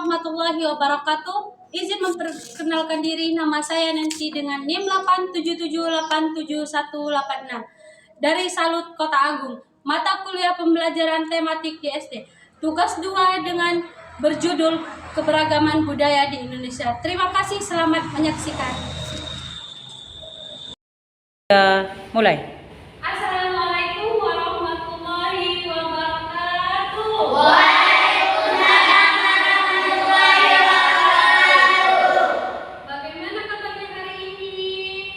warahmatullahi wabarakatuh. Izin memperkenalkan diri, nama saya Nancy dengan NIM 877878186 dari Salut Kota Agung. Mata kuliah pembelajaran tematik GSD. Tugas 2 dengan berjudul Keberagaman Budaya di Indonesia. Terima kasih, selamat menyaksikan. Mulai. Assalamualaikum warahmatullahi wabarakatuh. Bagaimana kabarnya hari ini?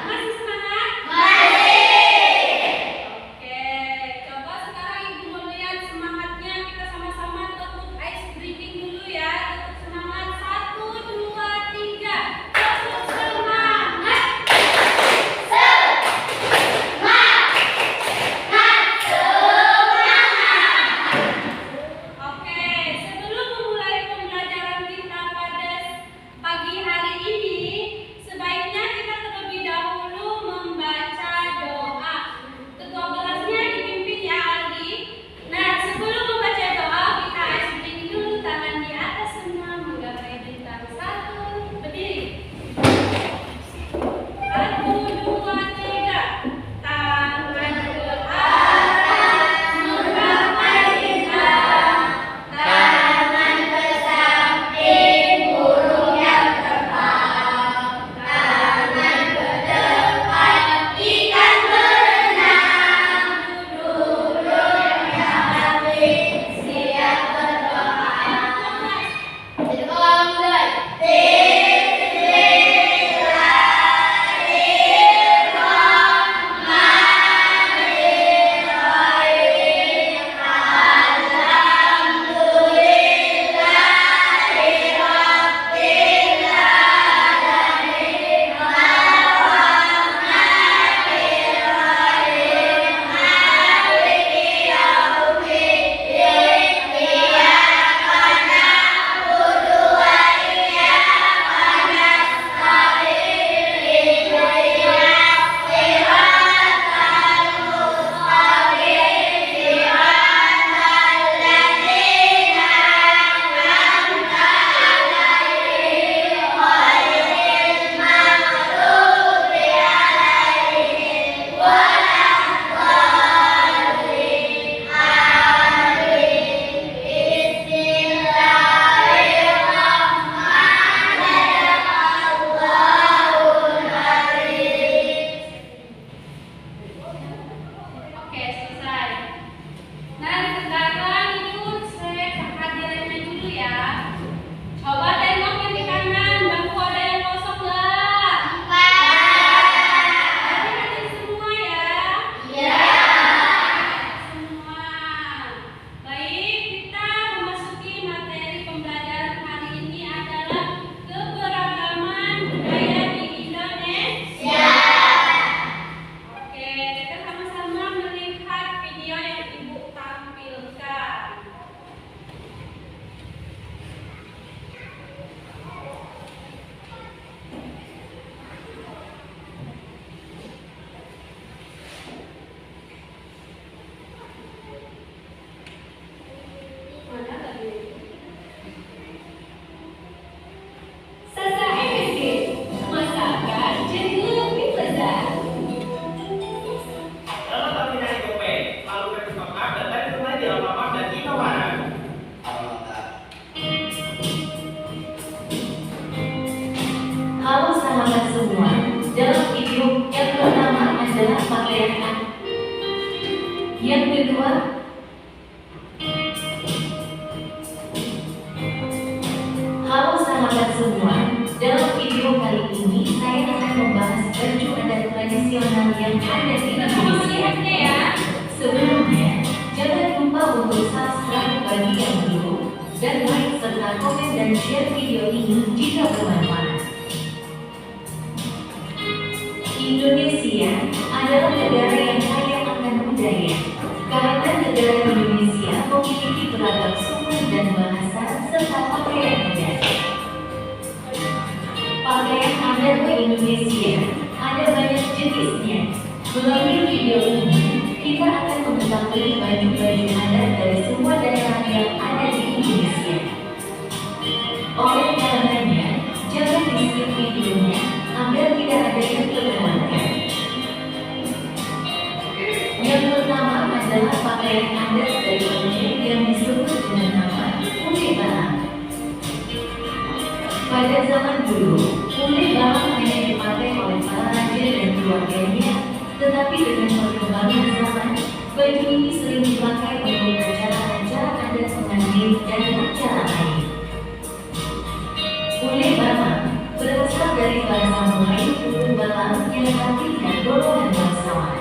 Masih semangat? Oke, coba sekarang Ibu mau lihat semangatnya. Kita sama-sama tutup ice breathing dulu ya. Tutup semangat. 1, 2, 3. Tutup semangat. Oke, sebelum memulai pembelajaran kita pada pagi hari ini, sebaiknya kita terlebih dahulu membaca doa. Ke-12-nya dipimpin ya Aldi. Nah, sebelum membaca doa, kita ice-breaking dulu, tangan di atas semua, menggapai bintang 1, berdiri. 1, 2, 3. Tangan ke atas, menggapai bintang. Tangan ke samping, burung yang terbang. Tangan ke depan, ikan berenang. Duduk yang rapi, siap berdoa. Jadi kalau mulai. Oke, selesai. Nah, sekarang ikut saya kehadirannya dulu ya. Coba tengok yang di kanan, bangku ada yang kosong nggak? Hadir semua ya. Semua. Baik, kita memasuki materi pembelajaran hari ini adalah keberagaman budaya di Indonesia. Oke, kita sama-sama melihat video yang Ibu tampilkan. Mana lagi? Sasa efektif, masakan jadi lebih lezat. Dalam kombinasi gope, lalu bersepakat dan tadi kembali Alfamart dan Indomaret. Halo sahabat semua, dalam video yang pertama adalah pakaian. Yang kedua, halo sahabat semua, dalam video kali ini saya akan membahas baju adat tradisional yang ada di Indonesia. Sebelumnya, jangan lupa untuk subscribe bagi yang belum dan like serta komen dan share video ini jika bermanfaat. Indonesia adalah negara yang kaya akan budaya. Karena negara Indonesia memiliki beragam suku dan bahasa serta pakaian adat. Pakaian adat di Indonesia ada banyak jenisnya. Melalui video ini, kita akan pakaian adat dari Aceh yang disebut dengan nama kulit balang. Pada zaman dulu, kulit balang hanya dipakai oleh para raja dan keluarganya, tetapi dengan perkembangan zaman, baju ini sering dipakai untuk acara-acara adat pengantin dan acara lain. Kulit balang berasal dari bahasa Melayu kulit balang yang artinya golongan bangsawan.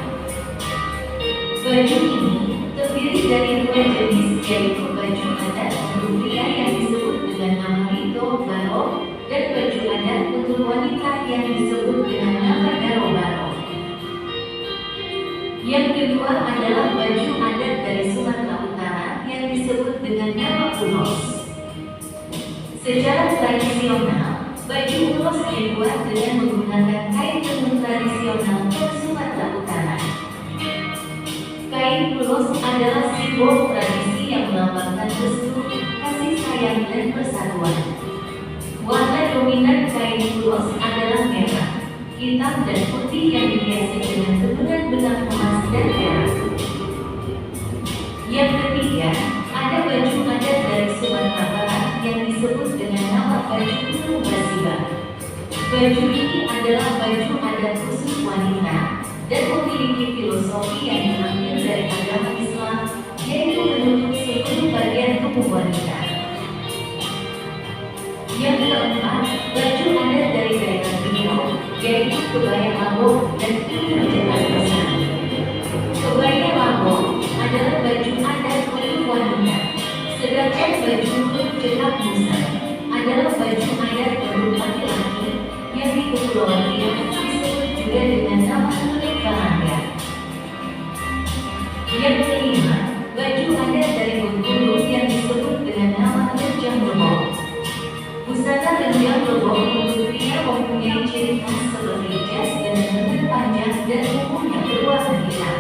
Baju ini terdiri dari dua jenis, yaitu baju adat untuk pria yang disebut dengan nama rito barok dan baju adat untuk wanita yang disebut dengan nama daro barok. Yang kedua adalah baju adat dari Sumatera Utara yang disebut dengan nama ulos. Secara tradisional, baju ulos dibuat dengan menggunakan kain tenun tradisional khas Sumatera Utara. Kain ulos adalah simbol tradisi yang melambangkan restu, kasih sayang, dan persatuan. Warna dominan kain ulos adalah merah, hitam, dan putih yang dihiasi dengan tenunan benang emas dan perak. Yang ketiga, ada baju adat dari Sumatera Barat yang disebut dengan nama baju kurung basiba. Baju ini adalah baju adat khusus wanita dan memiliki filosofi yang diambil dari agama Islam, yaitu menutup seluruh bagian tubuh wanita. Yang keempat, baju adat dari daerah Riau, yaitu kebaya Lampung dan Timur Jakarta Pusat. Kebaya Lampung adalah baju adat untuk wanita, sedangkan baju untuk Jakarta Pusat adalah baju adat untuk laki-laki yang di Kepulauan Riau disebut juga dengan nama kulit balangga. Yang kelima, baju adat dari Bengkulu yang disebut dengan nama lenjang lebok. Busana lenjang lebok untuk pria mempunyai ciri khas seperti jas dengan lengan panjang dan umumnya berwarna hitam.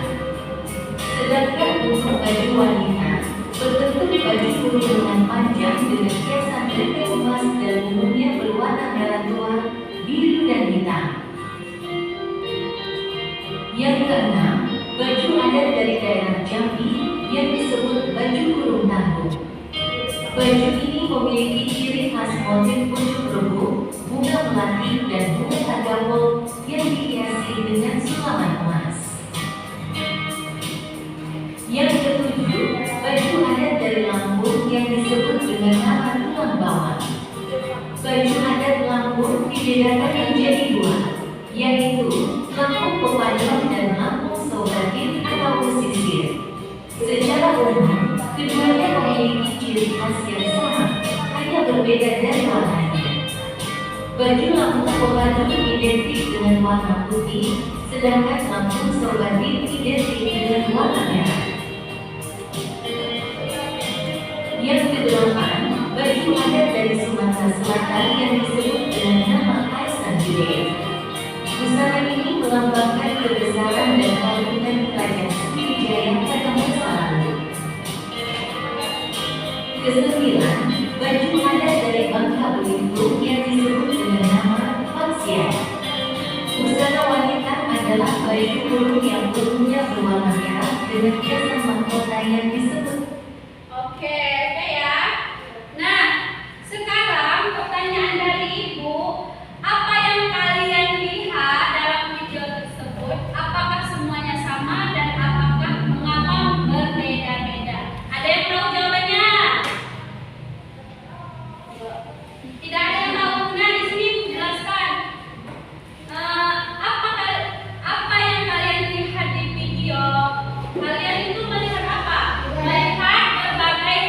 Sedangkan untuk baju wanita, berbentuk baju kurung lengan panjang dengan hiasan rempah emas dan umumnya berwarna merah tua, biru, dan hitam. Yang keenam, baju adat dari daerah Jambi yang disebut baju kurung tangguh. Baju ini memiliki ciri khas motif pucuk rebuk, bunga melati, dan bunga tagawol yang dihiasi dengan sulaman emas. Yang ketujuh, baju adat dari Lampung yang disebut dengan nama tulang bawang. Baju adat Lampung dibedakan menjadi dua, yaitu Lampung Pepadon dan Lampung Saubatin atau pesisir. Secara umum, keduanya memiliki ciri khas yang sama, hanya berbeda dari warnanya. Baju Lampung Pepadon identik dengan warna putih, sedangkan Lampung Saubatin identik dengan warna merah. Yang kedelapan, baju adat dari Sumatera Selatan yang disebut dengan nama Kaisan Judea. Busana ini melambangkan kebesaran dan keagungan kerajaan Sriwijaya pada masa lalu. Kesembilan, baju adat dari Bangka Belitung yang disebut dengan nama Paksia. Busana wanita adalah baju kurung yang umumnya berwarna merah dengan hiasan mahkota yang disebut. Oke ya. Nah, sekarang pertanyaan dari Ibu, apa yang kalian lihat dalam video tersebut? Apakah semuanya sama dan apakah mengapa berbeda-beda? Ada yang tahu jawabannya? Tidak ada yang tahu. Nah, di sini jelaskan. Apa yang kalian lihat di video? Kalian itu melihat apa? Melihat berbagai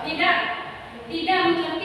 Tidak, tidak mengerti